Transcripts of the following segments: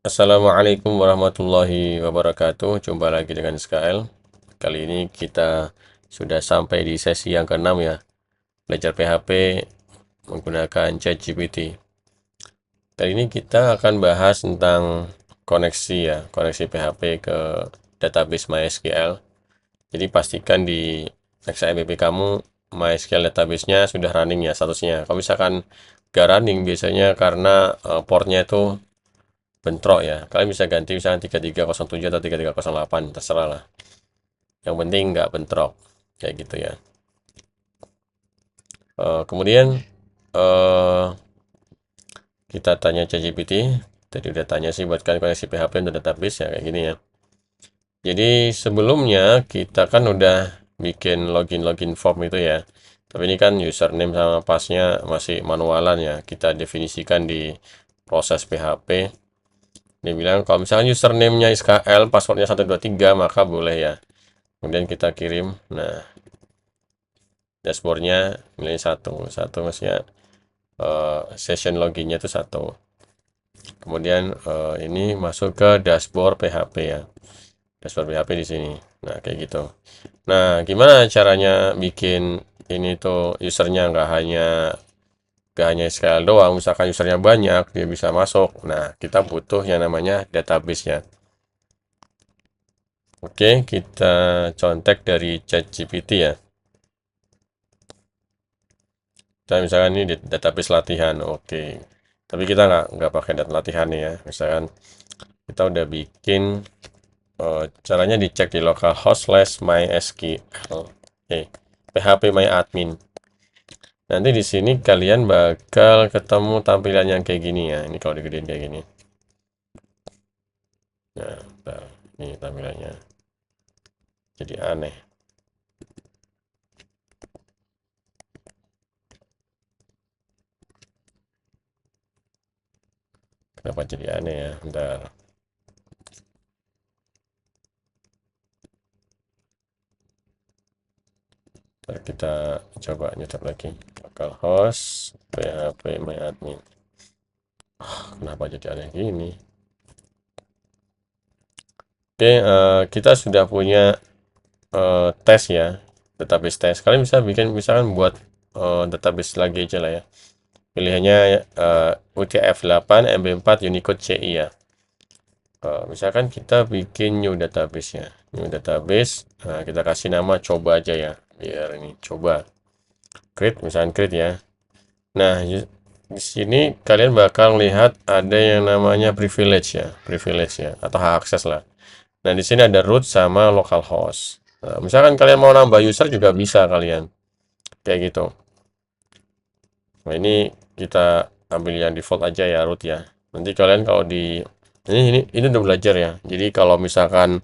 Assalamualaikum warahmatullahi wabarakatuh. Jumpa lagi dengan SKL. Kali ini kita sudah sampai di sesi yang ke-6 ya. Belajar PHP menggunakan ChatGPT. Kali ini kita akan bahas tentang koneksi ya, koneksi PHP ke database MySQL. Jadi pastikan di XAMPP kamu MySQL database-nya sudah running ya statusnya. Kalau misalkan gak running biasanya karena portnya itu bentrok ya. Kalian bisa ganti misalnya 3307 atau 3308, terserah lah. Yang penting nggak bentrok, kayak gitu ya. Kemudian eh, kita tanya ChatGPT. Tadi udah tanya sih buat kalian koneksi PHP untuk database ya kayak gini ya. Jadi sebelumnya kita kan udah bikin login form itu ya. Tapi ini kan username sama passnya masih manualan ya. Kita definisikan di proses PHP. Dia bilang kalau misalnya username-nya SKL, passwordnya 123, maka boleh ya. Kemudian kita kirim. Nah, dashboardnya nilai satu maksudnya session loginnya itu satu. Kemudian ini masuk ke dashboard PHP ya. Dashboard PHP di sini. Nah, kayak gitu. Nah, gimana caranya bikin ini tuh usernya nggak hanya SQL doang, misalkan usernya banyak, dia bisa masuk. Nah, kita butuh yang namanya database-nya. Oke, kita contek dari ChatGPT ya. Kita misalkan ini database latihan, oke. Tapi kita nggak pakai data latihan nih ya. Misalkan kita udah bikin caranya dicek di localhost/mysql. Oke, php myadmin. Nanti di sini kalian bakal ketemu tampilan yang kayak gini ya. Ini kalau digedein kayak gini. Nah, bentar. Ini tampilannya. Jadi aneh. Kenapa jadi aneh ya? Bentar. Ntar kita coba nyetok lagi. Localhost php myadmin. Kenapa jadi aneh gini? Oke, kita sudah punya tes ya, database tes. Kalian bisa bikin misalkan buat database lagi aja lah ya. Pilihannya UTF-8, MB4, Unicode CI ya. Misalkan kita bikin new database ya. New database, kita kasih nama coba aja ya. Biar ini coba. Create, misalkan create ya. Nah, di sini kalian bakal lihat ada yang namanya privilege ya, atau hak akses lah. Nah, di sini ada root sama localhost. Nah, misalkan kalian mau nambah user juga bisa kalian. Kayak gitu. Nah, ini kita ambil yang default aja ya root ya. Nanti kalian kalau di ini udah belajar ya. Jadi kalau misalkan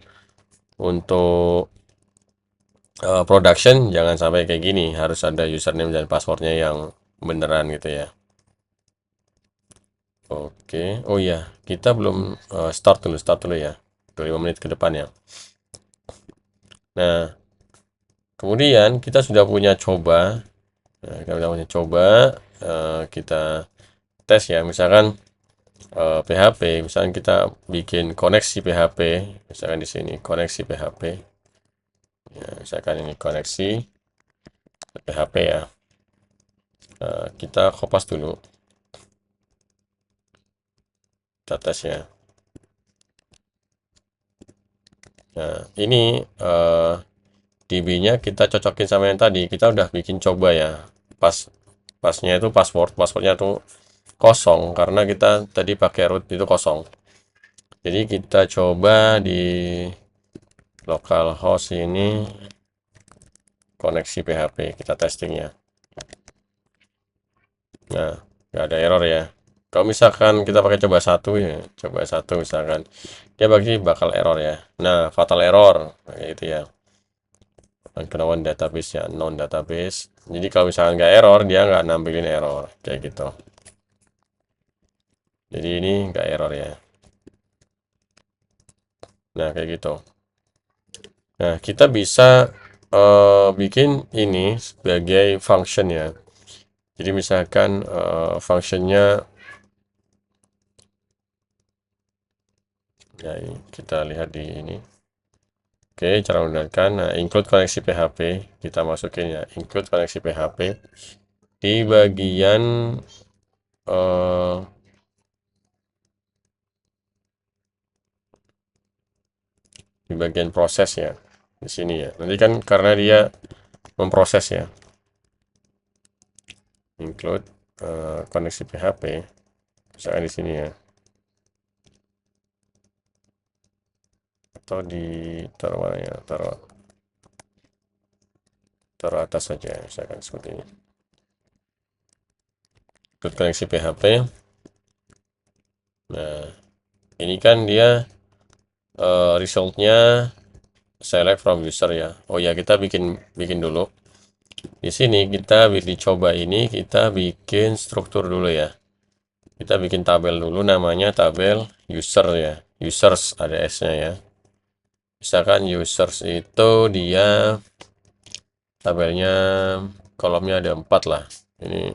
untuk production jangan sampai kayak gini, harus ada username dan passwordnya yang beneran gitu ya. Oke. Oh iya, kita belum start dulu ya. 25 menit ke depan ya. Nah, kemudian kita sudah punya coba. Nah, kita udah punya coba, kita tes ya. Misalkan PHP, misalkan kita bikin koneksi PHP, misalkan di sini koneksi PHP. Ya, misalkan ini koneksi PHP ya. Kita kopas dulu, kita tes ya. Nah, ini DB-nya kita cocokin sama yang tadi. Kita udah bikin coba ya. Pasnya itu passwordnya tuh kosong karena kita tadi pakai root itu kosong. Jadi kita coba di localhost ini koneksi PHP, kita testing ya. Nah, nggak ada error ya. Kalau misalkan kita pakai coba satu ya, coba satu misalkan, dia bakal error ya. Nah, fatal error, kayak gitu ya. Unknown database ya, non database. Jadi kalau misalkan nggak error, dia nggak nampilin error, kayak gitu. Jadi ini nggak error ya. Nah, kayak gitu. Nah, kita bisa bikin ini sebagai function ya. Jadi misalkan functionnya Ya, ini kita lihat di ini. Oke, cara menggunakan. Nah, include koneksi PHP kita masukin ya. Include koneksi PHP di bagian eh, proses ya. Di sini ya. Nanti kan karena dia memproses ya. Include koneksi PHP. Misalkan di sini ya. Atau di taruh mana ya? Taruh atas saja, misalkan seperti ini. Include koneksi PHP. Nah, ini kan dia resultnya select from user ya. Oh ya, kita bikin dulu. Di sini kita dicoba ini kita bikin struktur dulu ya. Kita bikin tabel dulu namanya tabel user ya. Users ada S-nya ya. Misalkan users itu dia tabelnya kolomnya ada 4 lah. Ini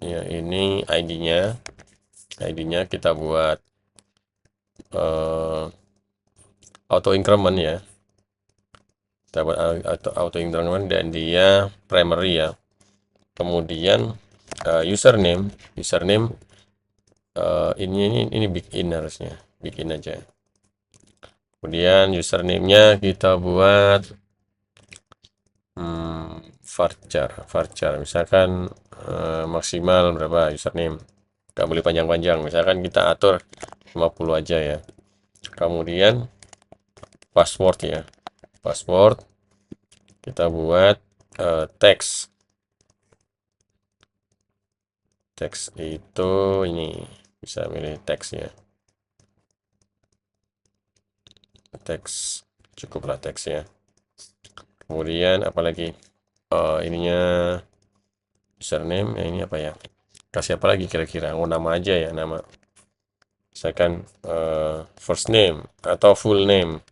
ya, ini ID-nya. ID-nya kita buat auto increment ya. Kita buat auto increment dan dia primary ya. Kemudian username ini bikin harusnya bikin aja. Kemudian username-nya kita buat varchar misalkan maksimal berapa username, nggak boleh panjang-panjang, misalkan kita atur 50 aja ya. Kemudian password ya, password kita buat teks itu ini bisa milih teks ya, teks cukuplah teks ya. Kemudian apalagi ininya username ya, ini apa ya, kasih apa lagi kira-kira, nama aja ya, nama misalkan first name atau full name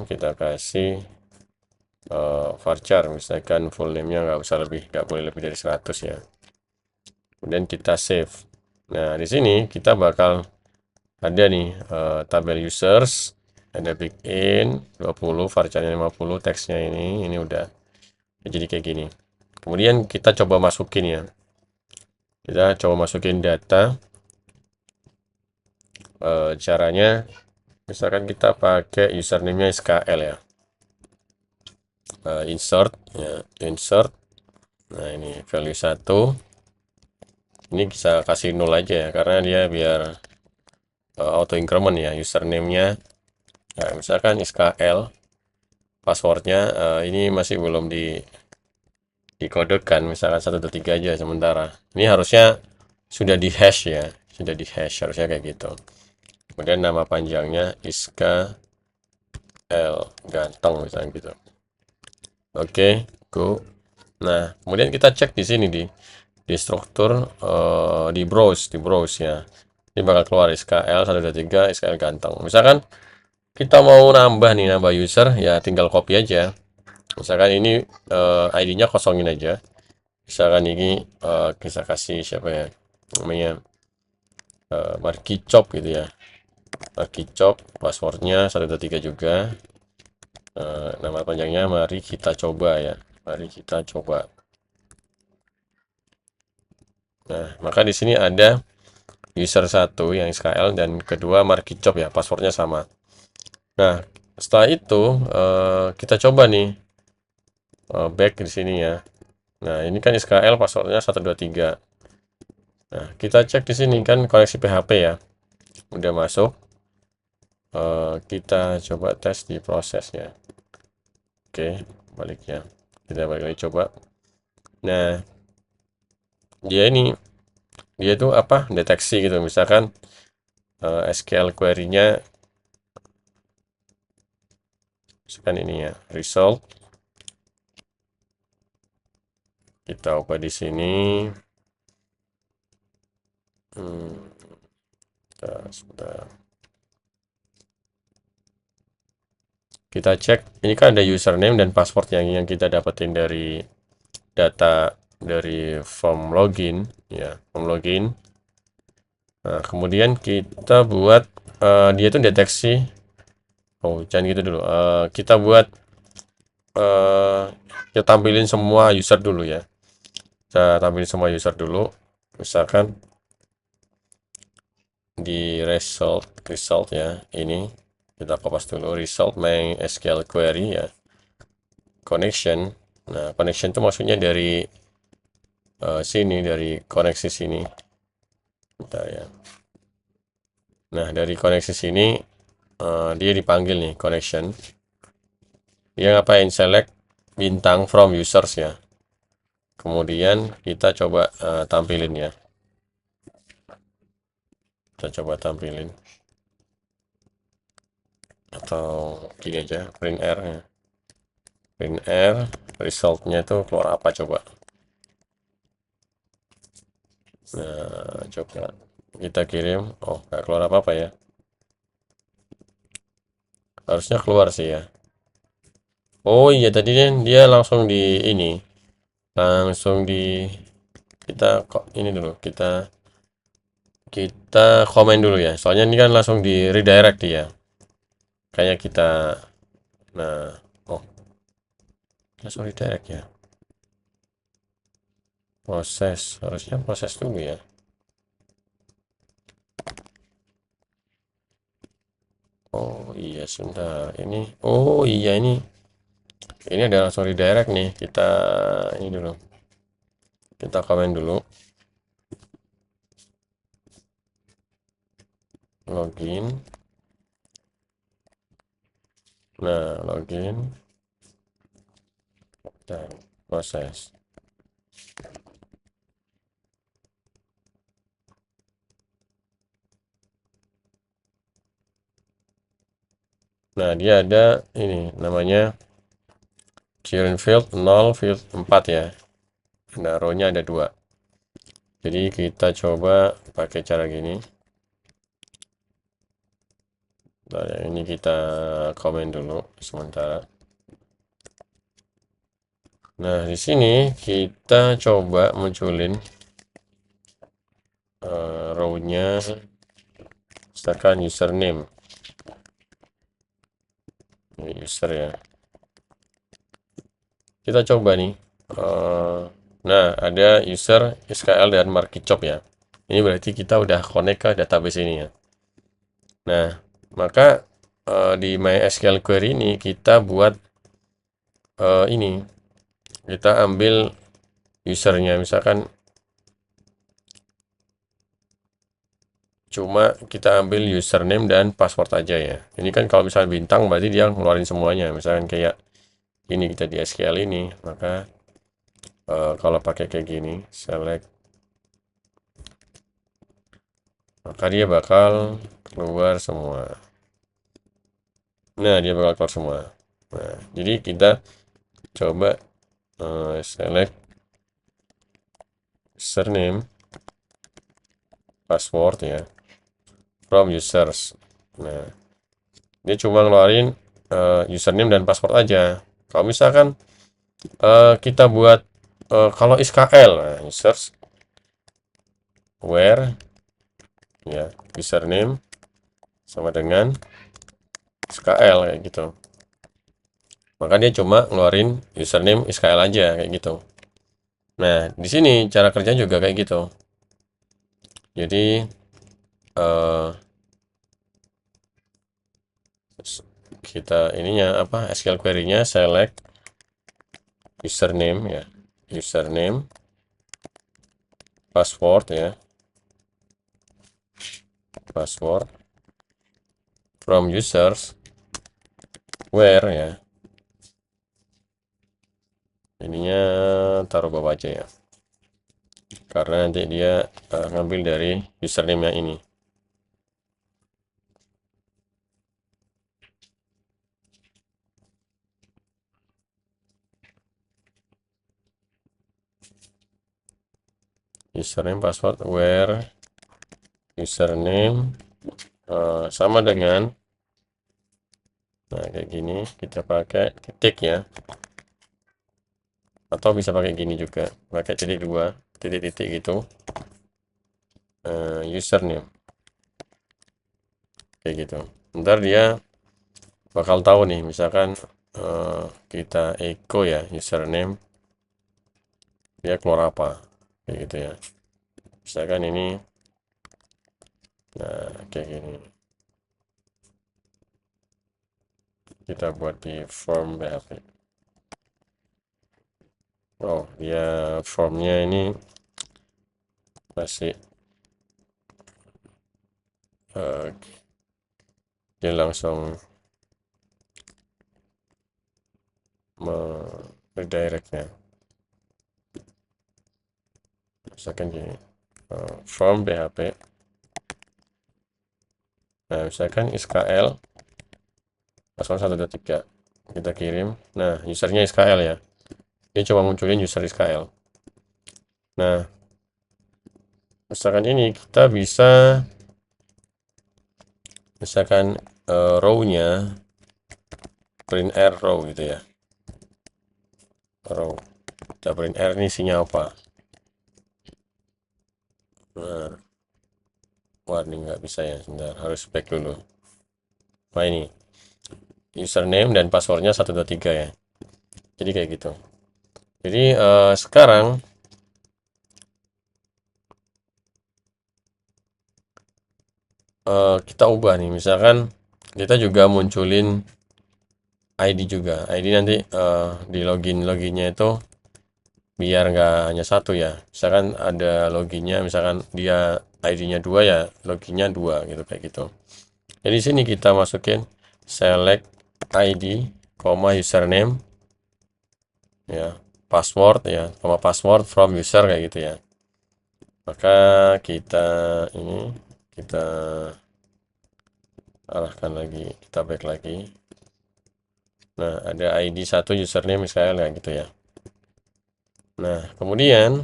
kita kasih varchar misalkan full name-nya nggak boleh lebih dari 100 ya. Kemudian kita save. Nah, di sini kita bakal ada nih tabel users, ada begin 20, varcharnya 50, teksnya ini udah jadi kayak gini. Kemudian kita coba masukin ya. Kita coba masukin data. Caranya misalkan kita pakai username-nya SKL ya. Insert ya, insert. Nah, ini value 1. Ini bisa kasih 0 aja ya karena dia biar auto increment ya username-nya. Nah, misalkan SKL, passwordnya ini masih belum dikodekan, misalkan 123 aja sementara. Ini harusnya sudah di hash ya, sudah di hash harusnya kayak gitu. Kemudian nama panjangnya Iska L Ganteng misalnya gitu. Oke, go. Nah, kemudian kita cek di sini di struktur di browse ya. Ini bakal keluar SKL 123 SKL Ganteng. Misalkan kita mau nambah user ya, tinggal copy aja. Misalkan ini ID-nya kosongin aja. Misalkan ini kita kasih siapa ya namanya, Marky Chop gitu ya, Marky Chop, passwordnya 123 juga. Nama panjangnya mari kita coba ya, mari kita coba. Nah, maka di sini ada user 1 yang SKL dan kedua Marky Chop ya, passwordnya sama. Nah, setelah itu kita coba nih back di sini ya. Nah, ini kan SKL passwordnya 123. Nah, kita cek di sini kan koneksi PHP ya. Udah masuk. Kita coba tes di prosesnya. Oke, baliknya. Kita balik lagi coba. Nah, dia itu apa? Deteksi gitu. Misalkan SQL query-nya misalkan ini ya, result. Kita ubah di sini. Sebentar. Kita cek, ini kan ada username dan password yang kita dapetin dari data dari form login ya, form login. Nah, kemudian kita buat dia itu deteksi. Oh, jangan gitu dulu. Kita buat eh kita tampilin semua user dulu ya. Kita tampilin semua user dulu. Misalkan di result ya. Ini kita kopas dulu result main SQL query ya. Connection. Nah, connection itu maksudnya dari sini, dari koneksi sini. Bentar ya. Nah, dari koneksi sini dia dipanggil nih connection. Dia ngapain? Select bintang from users ya. Kemudian kita coba tampilin ya. Kita coba tampilin. Atau gini aja, print R ya. Print R, resultnya itu keluar apa coba. Nah, coba kita kirim. Oh, nggak keluar apa-apa ya. Harusnya keluar sih ya. Oh iya, tadi dia langsung di ini. Langsung di kita kok ini dulu. Kita komen dulu ya. Soalnya ini kan langsung di redirect dia. Kayak kita nah, oh, langsung redirect ya. Proses, harusnya proses dulu ya. Oh iya, sebentar. Oh iya ini ada langsung redirect nih. Kita ini dulu. Kita komen dulu. Login. Nah, login dan proses. Nah, dia ada ini namanya current field 0, field 4 ya. Nah, row-nya ada 2. Jadi kita coba pakai cara gini. Nah, ini kita komen dulu sementara. Nah, di sini kita coba munculin row-nya misalkan username. Ini user ya. Kita coba nih. Nah, ada user SQL dan marketshop ya. Ini berarti kita udah connect ke database ini ya. Nah, maka di MySQL query ini kita buat ini. Kita ambil usernya, misalkan cuma kita ambil username dan password aja ya. Ini kan kalau misalnya bintang berarti dia ngeluarin semuanya. Misalkan kayak ini kita di SQL ini, maka kalau pakai kayak gini, select, maka dia bakal keluar semua. Nah, dia bakal keluar semua. Nah, jadi kita coba select username, password ya, from users. Nah, dia cuma ngeluarin username dan password aja. Kalau misalkan kita buat kalau SQL, nah, users where ya username sama dengan SQL kayak gitu. Maka dia cuma ngeluarin username SQL aja kayak gitu. Nah, di sini cara kerja juga kayak gitu. Jadi kita ininya apa SQL query-nya select username ya, username, password ya, password from users where ya, ininya taruh bawah aja ya, karena nanti dia ngambil dari username yang ini. Username password where username sama dengan, nah kayak gini kita pakai titik ya, atau bisa pakai gini juga, pakai titik 2 titik-titik gitu, username kayak gitu. Ntar dia bakal tahu nih, misalkan kita echo ya username, dia keluar apa kayak gitu ya. Misalkan ini, nah kayak gini, kita buat di form PHP. Oh, dia formnya ini masih dia langsung redirectnya. Misalkan gini, form PHP. Nah, misalkan SKL password 123 kita kirim. Nah, usernya SKL ya. Dia coba munculin user SKL. Nah, misalkan ini kita bisa misalkan row-nya print r row gitu ya. Row. Kita print r ini isinya apa? Nah, wah ini nggak bisa ya. Sebentar, harus back dulu. Nah ini username dan passwordnya 123 ya. Jadi kayak gitu. Jadi sekarang kita ubah nih, misalkan kita juga munculin ID juga. ID nanti di loginnya itu biar nggak hanya satu ya. Misalkan ada loginnya, misalkan dia ID-nya 2 ya, loginnya 2 gitu kayak gitu. Jadi di sini kita masukin select ID, username ya, password ya, password from user kayak gitu ya. Maka kita ini kita arahkan lagi, kita back lagi. Nah, ada ID 1 username misalnya kayak gitu ya. Nah, kemudian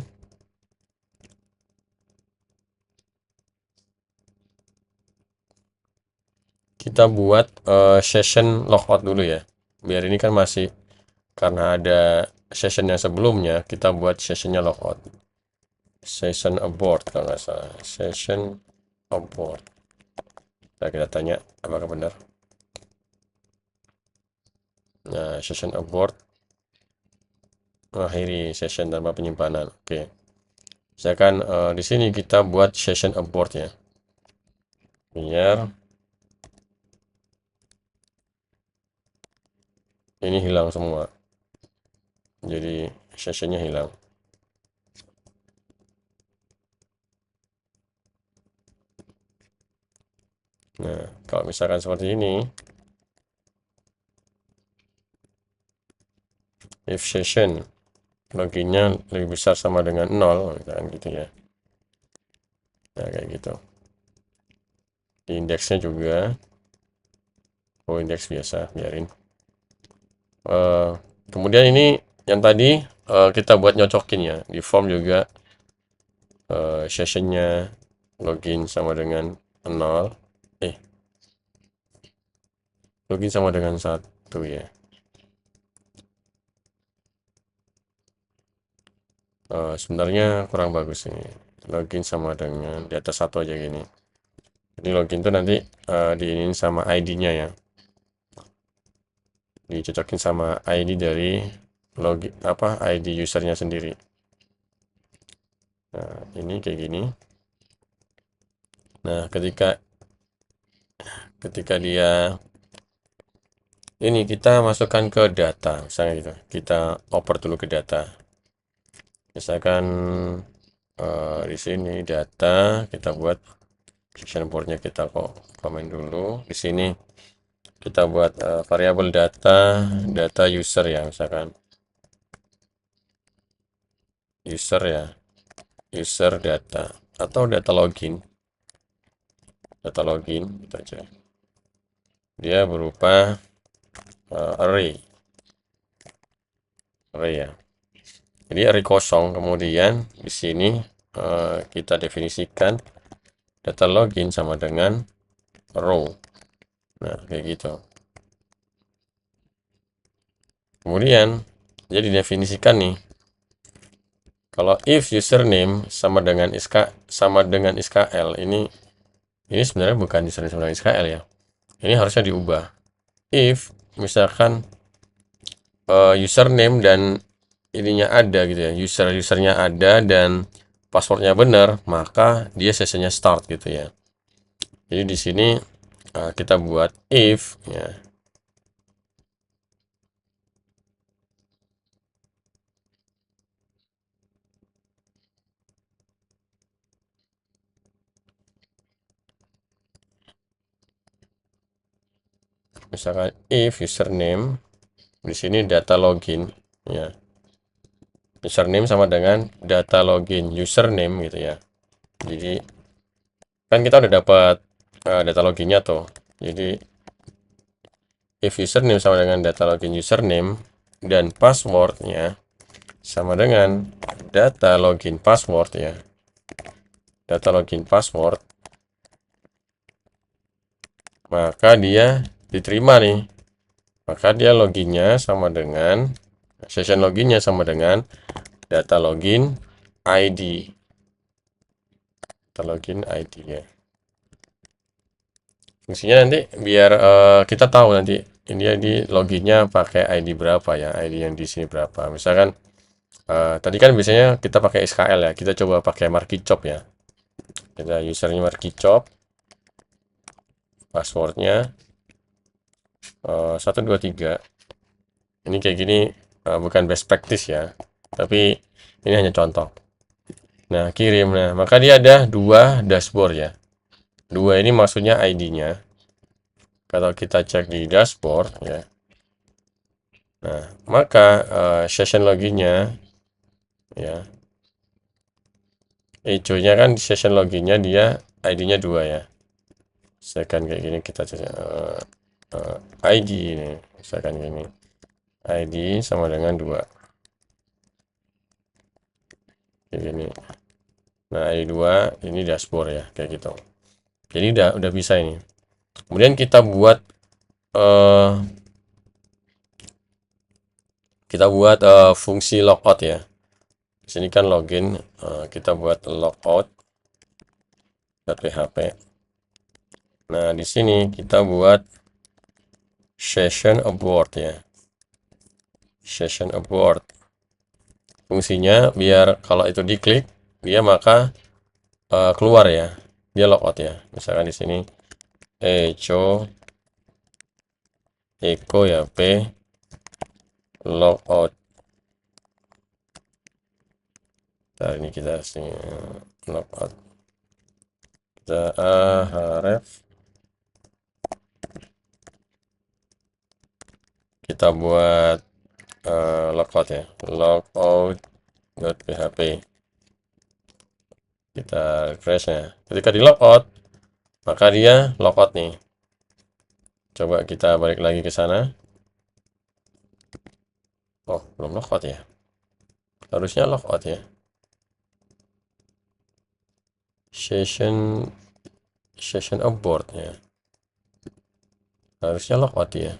kita buat session logout dulu ya. Biar ini kan masih, karena ada session yang sebelumnya, kita buat sessionnya logout. Session abort kalau nggak salah. Session abort. Nah, kita tanya apakah benar. Nah, session abort mengakhiri session tanpa penyimpanan. Oke. Misalkan di sini kita buat session abort ya. Biar ini hilang semua. Jadi sessionnya hilang. Nah, kalau misalkan seperti ini, if session loginnya lebih besar sama dengan 0, misalkan gitu ya. Nah, kayak gitu. Di indeksnya juga, indeks biasa, biarin. Kemudian ini yang tadi kita buat nyocokin ya. Di form juga sessionnya login sama dengan 0. Login sama dengan 1 ya. Sebenarnya kurang bagus ini. Login sama dengan di atas 1 aja gini. Jadi login tuh nanti diinin sama ID-nya ya. Dicocokin sama ID dari login ID usernya sendiri. Nah, ini kayak gini. Nah, ketika dia ini kita masukkan ke data, misalnya gitu. Kita oper dulu ke data. Misalkan di sini data kita buat section boardnya, kita komen dulu. Di sini kita buat variabel data user ya, misalkan user ya, user data atau data login gitu aja. Dia berupa array ya. Jadi array kosong. Kemudian di sini kita definisikan data login sama dengan row. Nah, kayak gitu. Kemudian jadi definisikan nih, kalau if username sama dengan SKL, ini sebenarnya bukan username sama dengan SKL ya. Ini harusnya diubah. If misalkan username dan ininya ada gitu ya, usernya ada dan passwordnya benar, maka dia sesinya start gitu ya. Jadi di sini kita buat if ya. Misalkan if username, di sini data login ya. Username sama dengan data login username gitu ya. Jadi kan kita udah dapat data loginnya tuh. Jadi if username sama dengan data login username dan passwordnya sama dengan data login password ya. Data login password, maka dia diterima nih. Maka dia loginnya sama dengan session loginnya sama dengan data login ID. Data login ID ya. Fungsinya nanti biar kita tahu nanti ini di loginnya pakai ID berapa ya, ID yang di sini berapa. Misalkan tadi kan biasanya kita pakai SKL ya, kita coba pakai Markicop ya. Kita usernya Markicop, passwordnya 123. Ini kayak gini bukan best practice ya, tapi ini hanya contoh. Nah, kirim. Nah, maka dia ada dua dashboard ya. Dua ini maksudnya ID-nya. Kalau kita cek di dashboard ya. Nah, maka session loginnya ya. Hijaunya kan session loginnya dia ID-nya 2 ya. Misalkan kayak gini kita cek ID ini. Misalkan gini. ID sama dengan 2. Kayak gini. Nah, ID 2 ini dashboard ya, kayak gitu. Jadi udah bisa ini. Kemudian kita buat eh, fungsi logout ya. Di sini kan login, kita buat logout.php. Nah, di sini kita buat session abort ya. Session abort. Fungsinya biar kalau itu diklik, dia maka keluar ya. Dia logout ya. Misalkan di sini echo ya p logout. Nah, ini kita sini logout. Kita href. Kita buat logout ya. Logout.php. Kita refresh ya. Ketika di logout, maka dia logout nih. Coba kita balik lagi ke sana. Oh, belum logout ya. Harusnya logout ya. Session abort ya. Harusnya logout ya.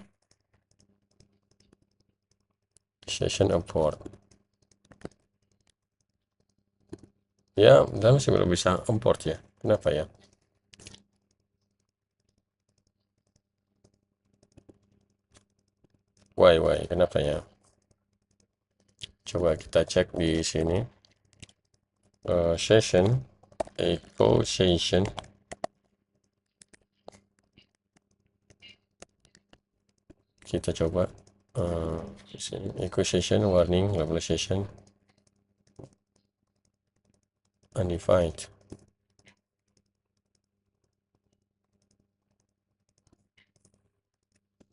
Session abort. Ya, dan masih belum bisa import ya. Kenapa ya? Why, kenapa ya? Coba kita cek di sini. Session, echo session. Kita coba di sini echo session warning label session undefined.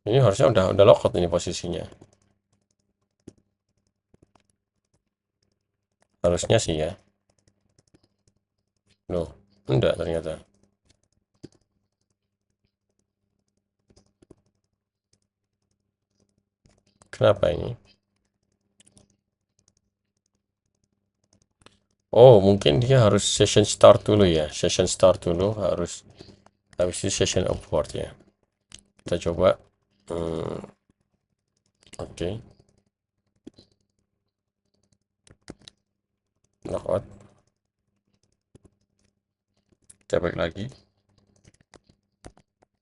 Ini harusnya udah logout ini posisinya. Harusnya sih ya. Loh, enggak ternyata. Kenapa ini? Oh, mungkin dia harus session start dulu ya. Session start dulu harus habis itu session abort ya. Kita coba. Oke. Logout. Kita balik lagi.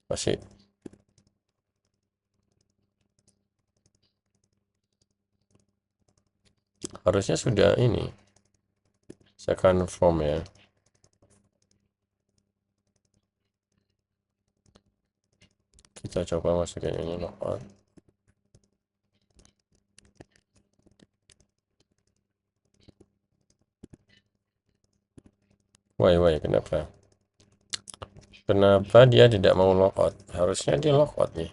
Masih harusnya sudah ini. Saya confirm ya. Kita coba masukin ini logout. Why, kenapa? Kenapa dia tidak mau logout? Harusnya dia logout nih.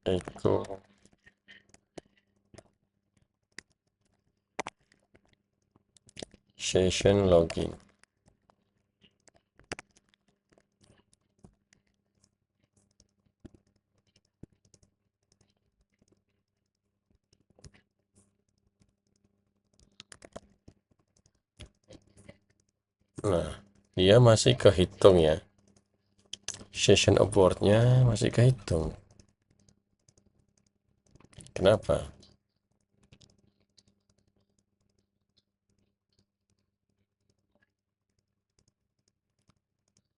Echo session login. Nah, dia masih kehitung ya. Session abort-nya masih kehitung. Kenapa?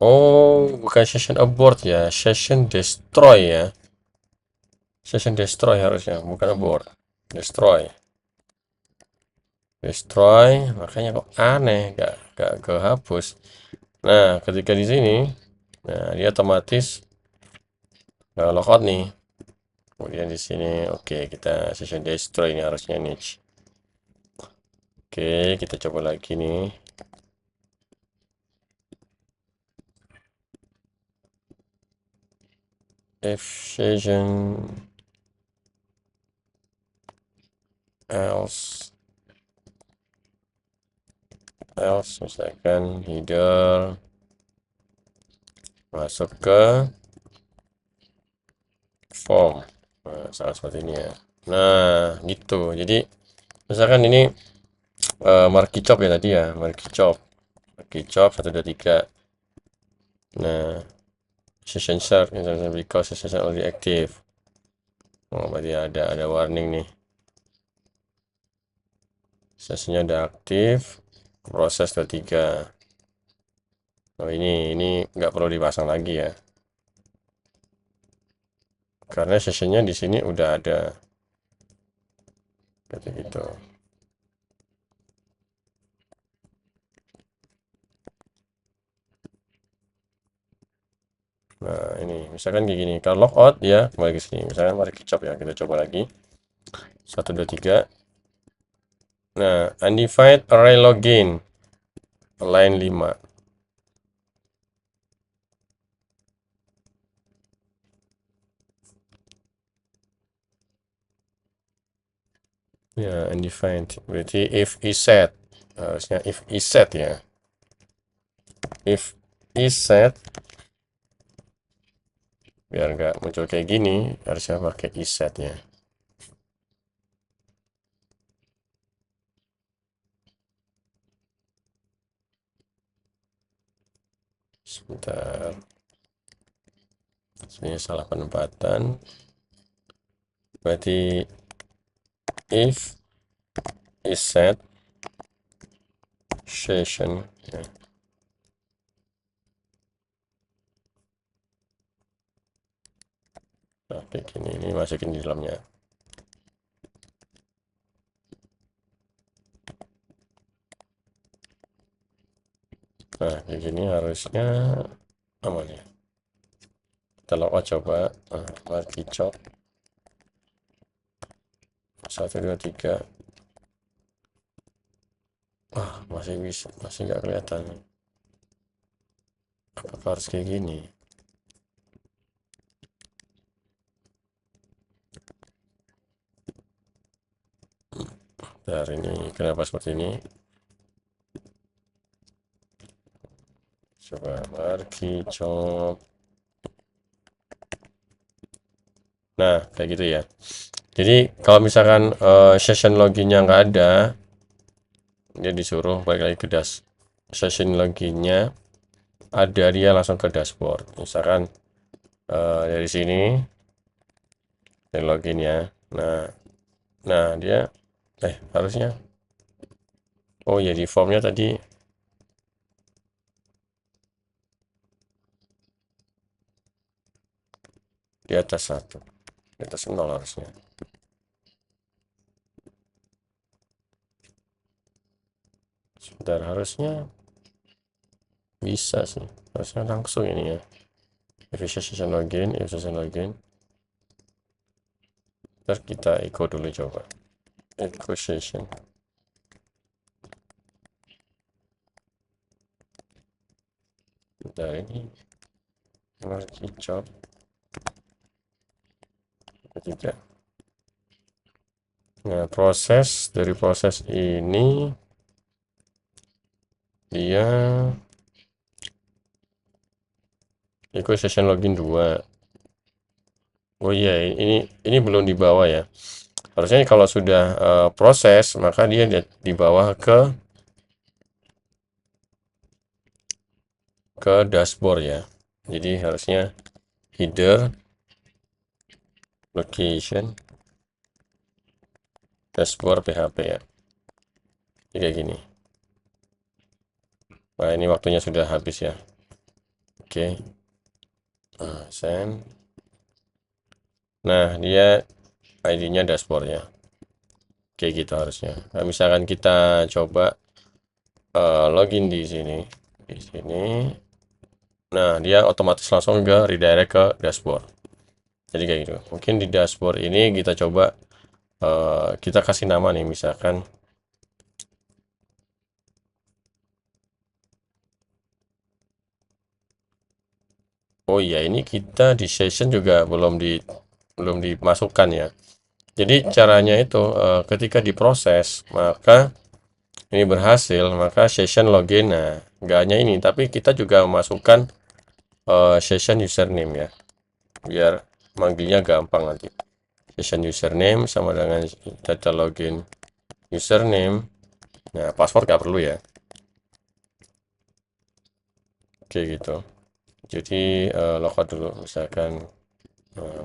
Oh, bukan session abort ya, session destroy ya. Session destroy harusnya, bukan abort. Destroy. Destroy, makanya kok aneh, gak kehapus. Nah, ketika di sini, nah dia otomatis logout nih. Kemudian di sini, oke, kita session destroy ini harusnya nih. Oke, kita coba lagi nih. If session else misalkan header masuk ke form. Nah, salah seperti ini ya. Nah, gitu. Jadi misalkan ini marquee chop ya tadi ya, marquee chop 123. Nah, session start because session already active. Oh, berarti ada warning nih. Sessionnya udah aktif, proses 23. Oh, ini nggak perlu dipasang lagi ya. Karena sessionnya di sini udah ada. Gitu. Nah, ini misalkan kayak gini. Kalau logout ya kembali ke sini. Misalkan mari kicap ya, kita coba lagi. 1 2 3. Nah, undefined array login. Line 5. Ya, undefined. Berarti if is set. Harusnya if is set ya. If is set, biar nggak muncul kayak gini, harusnya pakai is set ya. Sebentar. Sebenarnya salah penempatan. Berarti if is set session ya. Nah, kayak gini ini masukin di dalamnya. Nah, kayak gini harusnya aman ya. Kita logout coba. Nah, marquee chop 1 2 3. Wah, masih nggak kelihatan. Apakah harus kayak gini? Dari ini kenapa seperti ini? Coba marquee chop. Nah, kayak gitu ya. Jadi kalau misalkan session loginnya nggak ada, dia disuruh balik lagi ke session loginnya ada, dia langsung ke dashboard. Misalkan dari sini dari login ya. Nah dia harusnya, oh ya, di formnya tadi di atas 1. Di atas 0 harusnya. Sebentar, harusnya bisa sih. Harusnya langsung ini ya. If session login, if session login. Ntar kita echo dulu coba. Echo session. Bentar, ini marquee job ketiga. Nah, dari proses ini dia echo session login 2. Oh iya, ini belum dibawa ya. Harusnya kalau sudah proses, maka dia dibawa ke dashboard ya. Jadi harusnya header, location, dashboard PHP ya. Jadi kayak gini. Nah, ini waktunya sudah habis ya. Oke. Send. Nah, dia ID-nya dashboard ya. Kayak gitu harusnya. Nah, misalkan kita coba login di sini. Di sini. Nah, dia otomatis langsung redirect ke dashboard. Jadi kayak gitu. Mungkin di dashboard ini kita coba kita kasih nama nih, misalkan oh iya, ini kita di session juga belum dimasukkan ya. Jadi caranya itu ketika diproses, maka ini berhasil, maka session login. Nah, nggak hanya ini, tapi kita juga memasukkan session username ya, biar manggilnya gampang nanti. Session username sama dengan data login username. Nah, password nggak perlu ya. Oke gitu. Jadi logout dulu, misalkan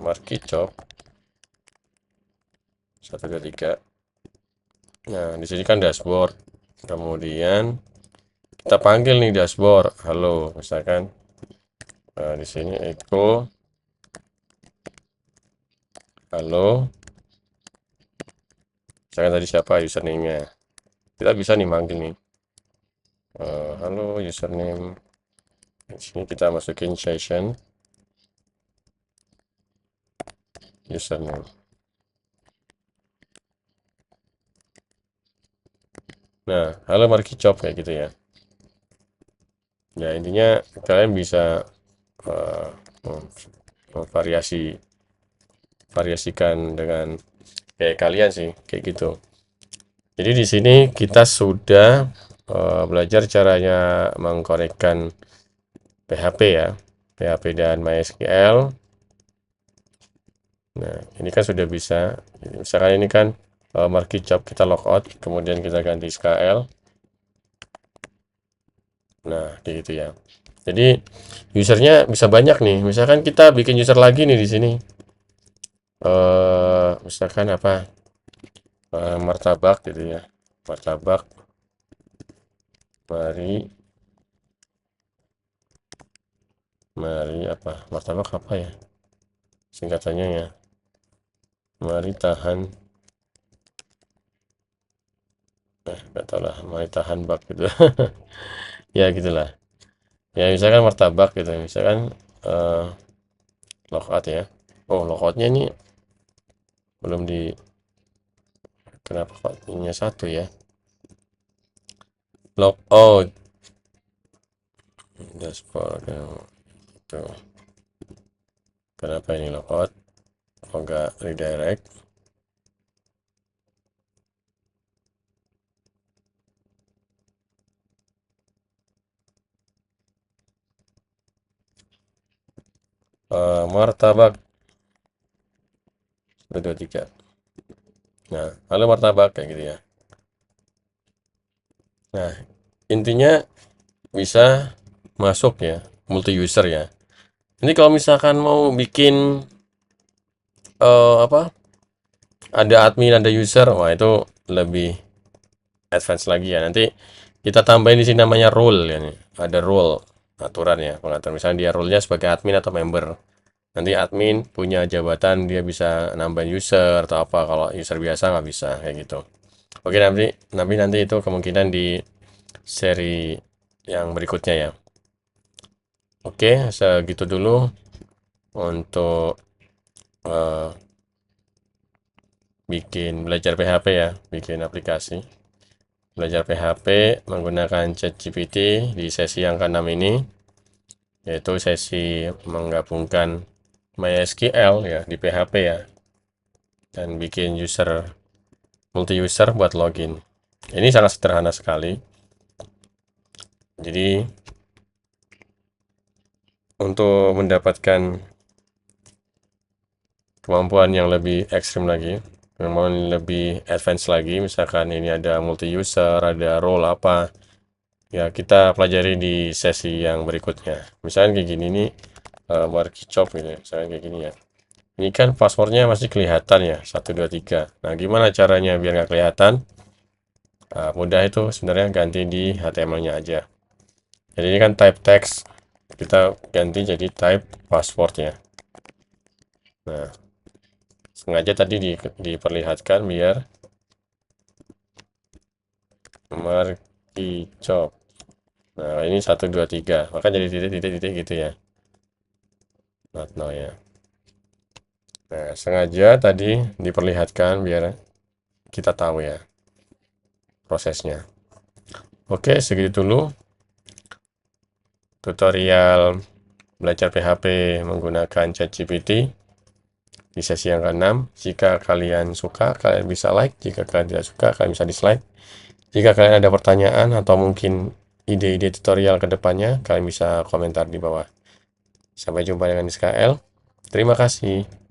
marquee job 123. Nah, di sini kan dashboard. Kemudian kita panggil nih dashboard, halo, misalkan di sini echo halo. Misalkan tadi siapa username-nya. Kita bisa nih manggil nih. Halo username. Di sini kita masukin session username. Nah, halo marquee job kayak gitu ya. Ya, intinya kalian bisa uh, variasikan dengan kayak kalian sih, kayak gitu. Jadi di sini kita sudah belajar caranya mengkonekkan PHP ya, PHP dan MySQL. Nah, ini kan sudah bisa. Misalkan ini kan marquee job, kita logout, kemudian kita ganti SQL. Nah, kayak gitu ya. Jadi usernya bisa banyak nih. Misalkan kita bikin user lagi nih di sini. Misalkan apa? Martabak gitu ya. Martabak. Mari apa? Martabak apa ya? Singkatannya ya. Mari tahan. Nggak tahu lah. Mari tahan bak gitu. Ya gitulah. Ya misalkan martabak gitu. Misalkan logout ya. Oh, logoutnya ini belum di, kenapa kok ininya satu ya? Logout dashboard itu. Kenapa ini logout? Kok nggak redirect? Martabak 123. Nah, halo martabak kayak gitu ya. Nah, intinya bisa masuk ya, multi user ya. Ini kalau misalkan mau bikin apa? Ada admin, ada user, wah itu lebih advance lagi ya. Nanti kita tambahin di sini namanya role ya nih. Ada role aturan ya, pengaturan. Misalnya dia role-nya sebagai admin atau member. Nanti admin punya jabatan, dia bisa nambahin user atau apa, kalau user biasa nggak bisa kayak gitu. Oke, nanti itu kemungkinan di seri yang berikutnya ya. Oke, segitu dulu untuk eh, bikin belajar PHP ya, bikin aplikasi. Belajar PHP menggunakan ChatGPT di sesi yang ke-6 ini, yaitu sesi menggabungkan MySQL ya di PHP ya, dan bikin multi user buat login. Ini sangat sederhana sekali. Jadi untuk mendapatkan kemampuan yang lebih ekstrim lagi, kemampuan lebih advance lagi, misalkan ini ada multi user, ada role apa, ya kita pelajari di sesi yang berikutnya. Misalnya kayak gini nih, markup gitu ya, misalnya kayak gini ya. Ini kan passwordnya masih kelihatan ya, 123. Nah, gimana caranya biar nggak kelihatan? Nah, mudah itu sebenarnya, ganti di HTML-nya aja. Jadi ini kan type text, kita ganti jadi type passwordnya. Nah, sengaja tadi diperlihatkan biar markup. Nah, ini 123, maka jadi titik-titik gitu ya. Not now ya. Nah, sengaja tadi diperlihatkan biar kita tahu ya prosesnya. Oke, segitu dulu tutorial belajar PHP menggunakan ChatGPT di sesi yang ke-6. Jika kalian suka, kalian bisa like. Jika kalian tidak suka, kalian bisa dislike. Jika kalian ada pertanyaan atau mungkin ide-ide tutorial ke depannya, kalian bisa komentar di bawah. Sampai jumpa dengan SKL. Terima kasih.